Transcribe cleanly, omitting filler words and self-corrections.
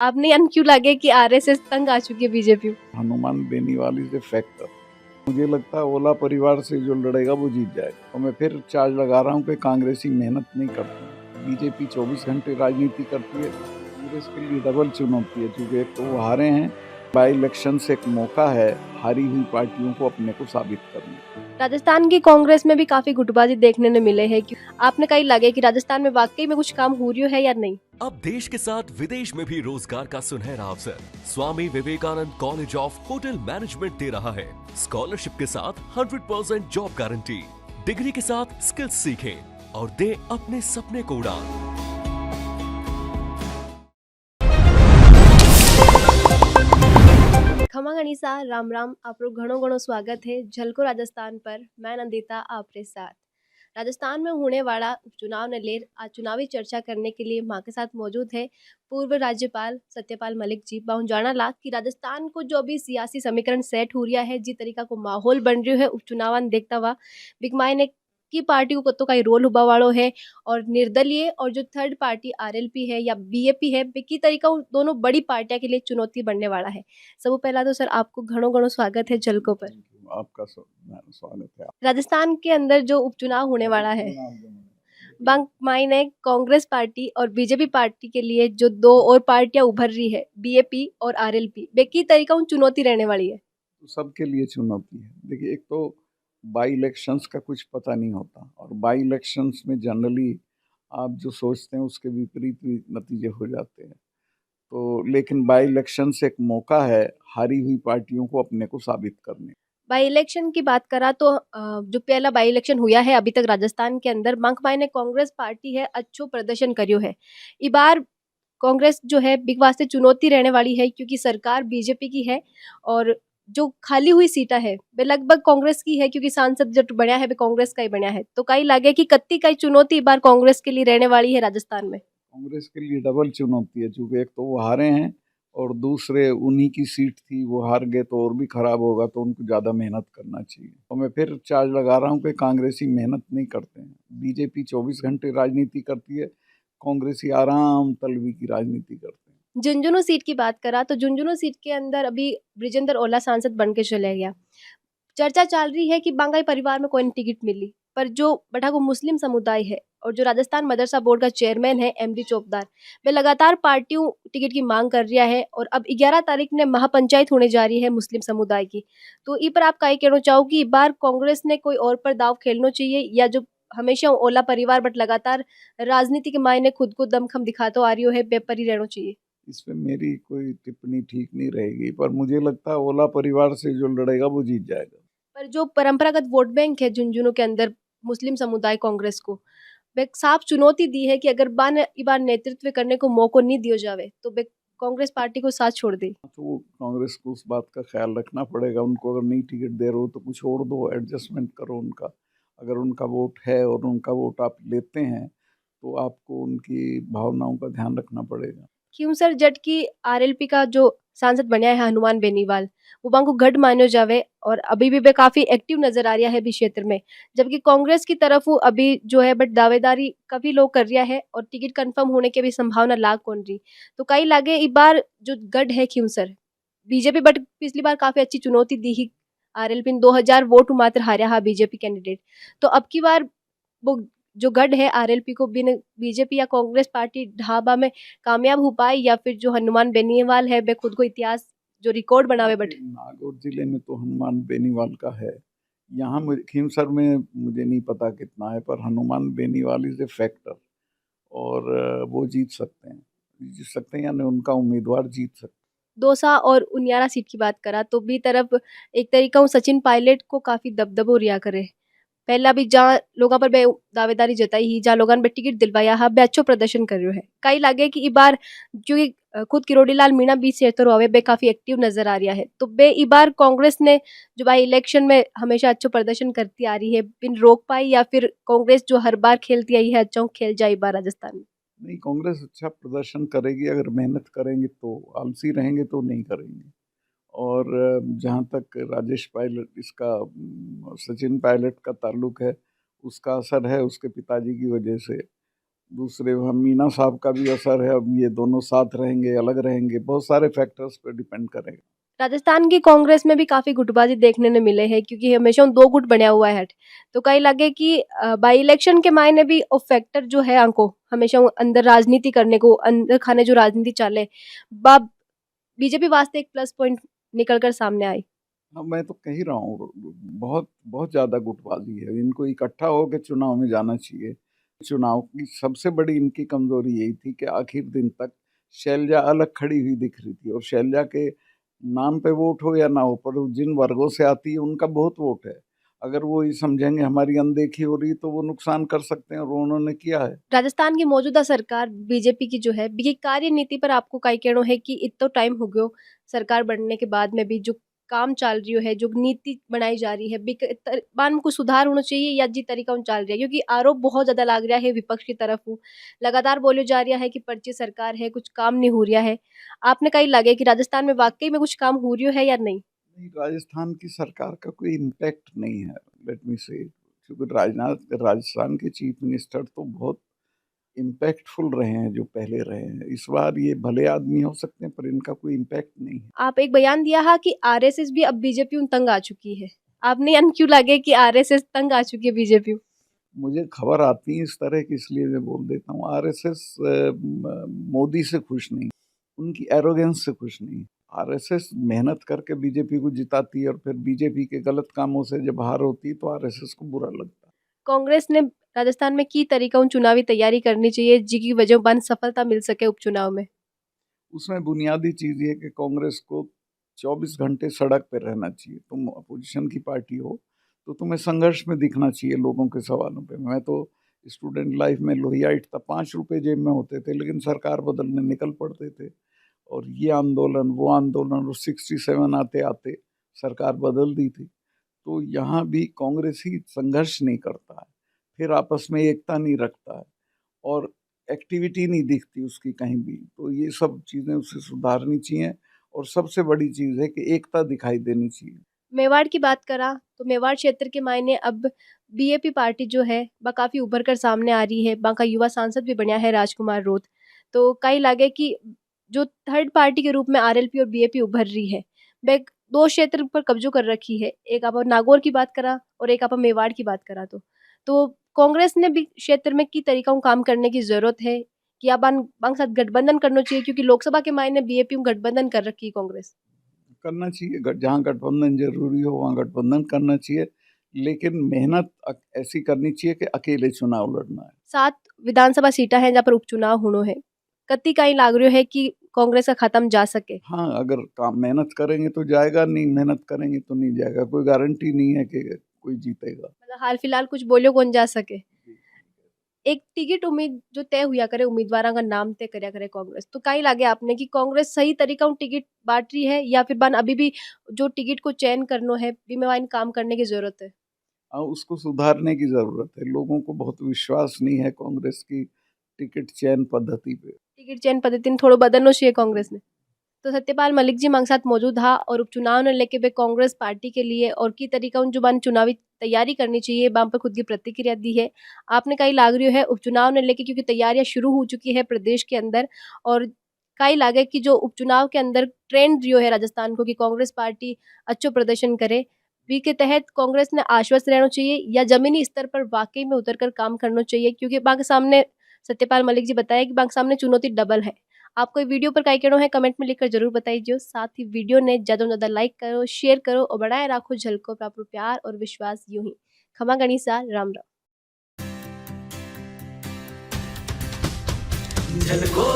आपने क्यों लगे कि आरएसएस तंग आ चुकी है BJP? Hanuman Beniwal is a factor. मुझे लगता है ओला परिवार से जो लड़ेगा वो जीत जाएगा। और मैं फिर चार्ज लगा रहा हूँ कि कांग्रेसी मेहनत नहीं करते। बीजेपी 24 घंटे राजनीति करती है, कांग्रेस के लिए डबल चुनौती है, क्योंकि एक तो वो हारे हैं, बाई इलेक्शन से एक मौका है हारी हुई पार्टियों को अपने को साबित करने का। राजस्थान की कांग्रेस में भी काफी गुटबाजी देखने ने मिले हैं। आपने कहीं लगे कि राजस्थान में वाकई में कुछ काम हो रही है या नहीं? अब देश के साथ विदेश में भी रोजगार का सुनहरा अवसर Swami Vivekananda college of hotel management दे रहा है। स्कॉलरशिप के साथ 100% जॉब गारंटी, डिग्री के साथ स्किल्स सीखें और दे अपने सपने को उड़ान। खमा गणिसा राम राम। आपरो घणो घणो स्वागत है झलको राजस्थान पर। मैं नंदिता आपके साथ। राजस्थान में होने वाला उपचुनाव ने लेकर आज चुनावी चर्चा करने के लिए मां के साथ मौजूद है पूर्व राज्यपाल सत्यपाल मलिक जी। जाना ला कि राजस्थान को जो अभी सियासी समीकरण सेट हो रहा है, जिस तरीका को माहौल बन रही है उपचुनाव देखता हुआ, बिगमाई ने की पार्टी को तो कई रोल हुआ वालों है और निर्दलीय और जो थर्ड पार्टी आरएलपी है या बीएपी है, की तरीका दोनों बड़ी पार्टियां के लिए चुनौती बनने वाला है। सब पहला तो सर आपको घणो घणो स्वागत है झलको पर। आपका स्वागत है। राजस्थान के अंदर जो उपचुनाव होने वाला है, बंक माई ने कांग्रेस पार्टी और बीजेपी पार्टी के लिए जो दो और पार्टियां उभर रही है, बीएपी और आरएलपी, बेकी तरीका उन चुनौती रहने वाली है। तो सबके लिए चुनौती है। देखिए, एक तो बाई इलेक्शंस का कुछ पता नहीं होता, और बाई इलेक्शंस में जनरली आप जो सोचते हैं उसके विपरीत भी नतीजे हो जाते हैं। तो लेकिन बाई इलेक्शन से एक मौका है हारी हुई पार्टियों को अपने को साबित करने। बाई इलेक्शन की बात करा तो जो पहला बाई इलेक्शन हुआ है अभी तक राजस्थान के अंदर, बंक माई ने कांग्रेस पार्टी है अच्छो प्रदर्शन करियो है। इस बार कांग्रेस जो है बिग वास्ते चुनौती रहने वाली है, क्योंकि सरकार बीजेपी की है और जो खाली हुई सीटा है वे लगभग कांग्रेस की है, क्योंकि सांसद जो बना है वे कांग्रेस का ही बना है। तो कई लगे कि कत्ती कई चुनौती इस बार कांग्रेस के लिए रहने वाली है राजस्थान में। कांग्रेस के लिए डबल चुनौती है, क्योंकि एक तो वो हारे हैं और दूसरे उन्हीं की सीट थी, वो हार गए तो और भी खराब होगा, तो उनको ज़्यादा मेहनत करना चाहिए। तो मैं फिर चार्ज लगा रहा हूँ कि कांग्रेसी मेहनत नहीं करते हैं। बीजेपी 24 घंटे राजनीति करती है, कांग्रेसी आराम तलवी की राजनीति करते हैं। झुंझुनू सीट की बात करा तो झुंझुनू सीट के अंदर अभी ब्रिजेंद्र ओला सांसद बन के चले गया। चर्चा चल रही है कि बांगाई परिवार में कोई नहीं टिकट मिली, पर जो बटाको मुस्लिम समुदाय है और जो राजस्थान मदरसा बोर्ड का चेयरमैन है एमडी चौकदार, वे लगातार पार्टियों टिकट की मांग कर रहा है और अब 11 तारीख ने महापंचायत होने जा रही है मुस्लिम समुदाय की। तो इस पर आप क्या कहना चाहो कि इस बार कांग्रेस ने कोई और पर दाव खेलना चाहिए, या जो हमेशा ओला परिवार बट लगातार राजनीति के मायने खुद को दमखम दिखाते आ रही है, बेपरी रहना चाहिए? इस पे मेरी कोई टिप्पणी ठीक नहीं रहेगी, पर मुझे लगता है ओला परिवार से जो लड़ेगा वो जीत जाएगा। पर जो परंपरागत वोट बैंक है झुंझुनू के अंदर मुस्लिम समुदाय कांग्रेस को, वे साफ चुनौती दी है कि अगर बार नेतृत्व करने को मौका नहीं दिया जावे तो वे कांग्रेस पार्टी को साथ छोड़ दे। तो वो कांग्रेस को उस बात का ख्याल रखना पड़ेगा। उनको अगर नहीं टिकट दे रहे हो तो कुछ और दो, एडजस्टमेंट करो उनका। अगर उनका वोट है और उनका वोट आप लेते हैं तो आपको उनकी भावनाओं का ध्यान रखना पड़ेगा। खींवसर जट की आरएलपी का जो सांसद बना है हनुमान बेनीवाल, वो बांको गढ़ मानो जावे और अभी भी वे काफी एक्टिव नजर आ रहा है अभी क्षेत्र में, जबकि कांग्रेस की तरफ वो अभी जो है बट दावेदारी काफी लोग कर रहा है और टिकट कंफर्म होने की भी संभावना लाग कौन रही। तो कई लागे इस बार जो गढ़ है खींवसर, बीजेपी बट पिछली बार काफी अच्छी चुनौती दी ही आरएलपी ने 2000 वोट मात्र हारा हा बीजेपी कैंडिडेट। तो अब की बार वो जो गढ़ है आरएलपी को बीजेपी या कांग्रेस पार्टी ढाबा में कामयाब हो पाए, या फिर जो हनुमान बेनीवाल है वे खुद को इतिहास जो रिकॉर्ड बनावे बट। नागौर जिले में तो हनुमान बेनीवाल का है। यहाँ खींवसर में मुझे नहीं पता कितना है, पर Hanuman Beniwal is a factor. और वो जीत सकते हैं यानी उनका उम्मीदवार जीत सकते। दौसा और उनियारा सीट की बात करा तो भी तरफ एक तरीका सचिन पायलट को काफी दबदबो रिया करे। पहला भी जहाँ लोगों पर बे दावेदारी जताई ही, जहाँ लोगों ने टिकट दिलवाया हा बे अच्छो प्रदर्शन कर रहे है। कई लागे कि इस बार क्योंकि खुद किरोड़ी लाल मीणा बीच से तो रहे बे काफी एक्टिव नजर आ रहा है, तो बे इस बार कांग्रेस ने जो भाई इलेक्शन में हमेशा अच्छो प्रदर्शन करती आ रही है बिन रोक पाई, या फिर कांग्रेस जो हर बार खेलती आई है अच्छा खेल जाए इस बार राजस्थान में? नहीं, कांग्रेस अच्छा प्रदर्शन करेगी। अगर मेहनत करेंगे तो, आलसी रहेंगे तो नहीं करेंगे। और जहाँ तक राजेश पायलट इसका सचिन पायलट का ताल्लुक है, उसका असर है उसके पिताजी की वजह से। दूसरे वहाँ मीना साहब का भी असर है, अब ये दोनों साथ रहेंगे अलग रहेंगे, बहुत सारे फैक्टर्स पे डिपेंड करेगा। राजस्थान की कांग्रेस में भी काफी गुटबाजी देखने ने मिले हैं क्योंकि हमेशा उन दो गुट बनया हुआ है। तो कहीं लगे कि बाई इलेक्शन के मायने भी और फैक्टर जो है आंको हमेशा वो अंदर राजनीति करने को अंदर खाने जो राजनीति चाले बीजेपी वास्ते एक प्लस पॉइंट निकल कर सामने आई। हाँ, मैं तो कह ही रहा हूँ, बहुत बहुत ज़्यादा गुटबाजी है। इनको इकट्ठा होकर चुनाव में जाना चाहिए। चुनाव की सबसे बड़ी इनकी कमजोरी यही थी कि आखिर दिन तक शैलजा अलग खड़ी हुई दिख रही थी, और शैलजा के नाम पे वोट हो या ना हो, पर जिन वर्गों से आती है उनका बहुत वोट है। अगर वो ये समझेंगे हमारी अनदेखी हो रही तो वो नुकसान कर सकते हैं, और उन्होंने किया है। राजस्थान की मौजूदा सरकार बीजेपी की जो है बी कार्य नीति पर आपको कई कहना है कि इतना टाइम हो गयो सरकार बनने के बाद में भी जो काम चल रही है, जो नीति बनाई जा रही है, बान में कुछ सुधार होना चाहिए या जी तरीका उन चल रहा है? क्योंकि आरोप बहुत ज्यादा लग रहा है विपक्ष की तरफ लगातार बोलो जा रहा है कि पर्ची सरकार है, कुछ काम नहीं हो रहा है। आपने कहीं लगे कि राजस्थान में वाकई में कुछ काम हो रही है या नहीं? नहीं, राजस्थान की सरकार का कोई इम्पैक्ट नहीं है, लेट मी से, क्योंकि राजस्थान के चीफ मिनिस्टर तो बहुत इम्पैक्टफुल रहे हैं जो पहले रहे हैं। इस बार ये भले आदमी हो सकते हैं, पर इनका कोई इम्पैक्ट नहीं है। आप एक बयान दिया है कि आरएसएस भी अब बीजेपी उन तंग आ चुकी है। आपने अन क्यों लगे कि आरएसएस तंग आ चुकी है बीजेपी? मुझे खबर आती है इस तरह की, इसलिए मैं बोल देता हूँ। आरएसएस मोदी से खुश नहीं, उनकी एरोगेंस से खुश नहीं। आरएसएस मेहनत करके बीजेपी को जिताती है, और फिर बीजेपी के गलत कामों से जब हार होती है तो आरएसएस को बुरा लगता है। कांग्रेस ने राजस्थान में की तरीका उन चुनावी तैयारी करनी चाहिए जिसकी वजह बन सफलता मिल सके उपचुनाव में। उसमें बुनियादी चीज़ ये कि कांग्रेस को 24 घंटे सड़क पर रहना चाहिए। तुम अपोजिशन की पार्टी हो तो तुम्हें संघर्ष में दिखना चाहिए लोगों के सवालों पे। मैं तो स्टूडेंट लाइफ में लोहियाइट था, 5 रुपए जेब में होते थे, लेकिन सरकार बदलने निकल पड़ते थे, और ये आंदोलन वो आंदोलन, और 67 आते आते सरकार बदल दी थी। तो यहाँ भी कांग्रेस ही संघर्ष नहीं करता है, फिर आपस में एकता नहीं रखता है, और एक्टिविटी नहीं दिखती उसकी कहीं भी। तो ये सब चीज़ें उसे सुधारनी चाहिए, और सबसे बड़ी चीज़ है कि एकता दिखाई देनी चाहिए। मेवाड़ की बात करा तो मेवाड़ क्षेत्र के मायने अब बीएपी पार्टी जो है वह काफी उभर कर सामने आ रही है। वहाँ का युवा सांसद भी बनया है राजकुमार रोत। तो कई लगे कि जो थर्ड पार्टी के रूप में आरएलपी और बीएपी उभर रही है वह दो क्षेत्र पर कब्जो कर रखी है। एक आप नागौर की बात करा और एक आप मेवाड़ की बात करा तो कांग्रेस ने भी क्षेत्र में की तरीका काम करने की जरूरत है कि आप साथ गठबंधन करना चाहिए, क्योंकि लोकसभा के मायने बीएपी गठबंधन कर रखी है कांग्रेस। करना चाहिए, जहाँ गठबंधन जरूरी हो वहाँ गठबंधन करना चाहिए, लेकिन मेहनत ऐसी करनी चाहिए कि अकेले चुनाव लड़ना है। 7 विधानसभा सीटा है जहाँ पर उपचुनाव होनो है। कत्ती कहीं लाग रही है कि कांग्रेस का खत्म जा सके? हाँ, अगर काम मेहनत करेंगे तो जाएगा, नहीं मेहनत करेंगे तो नहीं जाएगा। कोई गारंटी नहीं है कि कोई जीतेगा। मतलब हाल फिलहाल कुछ बोलियो कौन जा सके। एक टिकट उम्मीद जो तय हुआ करे, उम्मीदवारों का नाम तय करया करे कांग्रेस, तो कहीं लागे आपने कि कांग्रेस सही तरीका उन टिकट बांट रही है या फिर बन अभी भी जो टिकट को चयन करनो है बीमेवाइन काम करने की जरूरत है? उसको सुधारने की जरूरत है। लोगों को बहुत विश्वास नहीं है कांग्रेस की टिकट चयन पद्धति पे। टिकट चयन पद्धति थोड़ा बदलना चाहिए कांग्रेस ने। तो सत्यपाल मलिक जी हमारे साथ मौजूद था और उपचुनाव ने लेके वे कांग्रेस पार्टी के लिए और की तरीका उन जुबान चुनावी तैयारी करनी चाहिए बाम पर खुद की प्रतिक्रिया दी है। आपने कई लाग रही है उपचुनाव ने लेके क्योंकि तैयारियां शुरू हो चुकी है प्रदेश के अंदर, और कई लागे कि जो उपचुनाव के अंदर ट्रेंड रियो है राजस्थान को कि कांग्रेस पार्टी अच्छो प्रदर्शन करे, बी के तहत कांग्रेस ने आश्वस्त रहना चाहिए या जमीनी स्तर पर वाकई में उतरकर काम करना चाहिए, क्योंकि बाकी सामने सत्यपाल मलिक जी बताया कि बाकी सामने चुनौती डबल है। आपको वीडियो पर काय कहना है कमेंट में लिखकर जरूर बताइए। साथ ही वीडियो ने ज़्यादा से ज़्यादा लाइक करो, शेयर करो और बढ़ाए रखो झलको पर प्यार और विश्वास। यूं ही खमा गणिसा, राम राम। झलको